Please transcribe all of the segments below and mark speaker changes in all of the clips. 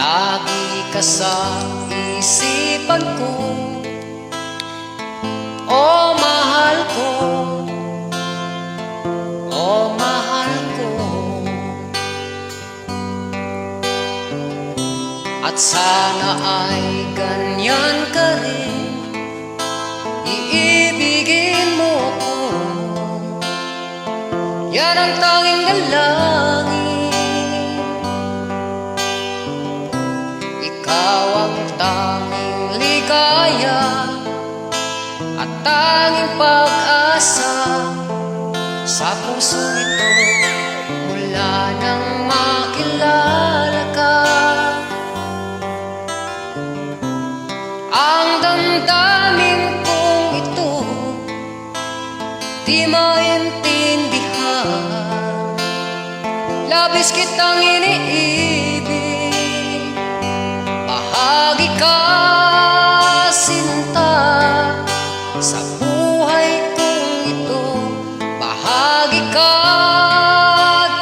Speaker 1: Lagi ka sa isipan ko, oh mahal ko, oh mahal ko. At sana ay ganyan ka rin, iibigin mo ko. Yan ang tanging dalangin. Ikaw ang tanging ligaya at tanging pag-asa sa puso ito mula nang makilala ka. Ang damdamin kong ito di maintindihan, labis kitang iniibig. Bahagi ka, sinta, sa buhay kong ito. Bahagi ka,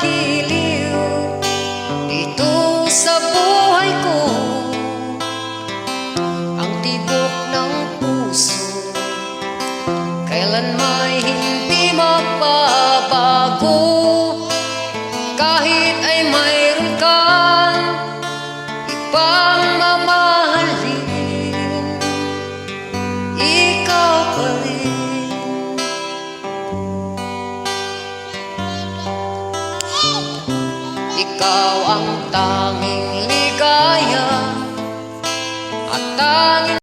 Speaker 1: giliw, dito sa buhay ko. Ang tibok ng puso kailan may hindi magbabago. Kahit ay mayroon kang ibang mamahalin, ikaw pa rin. Ikaw ang tanging ligaya at tanging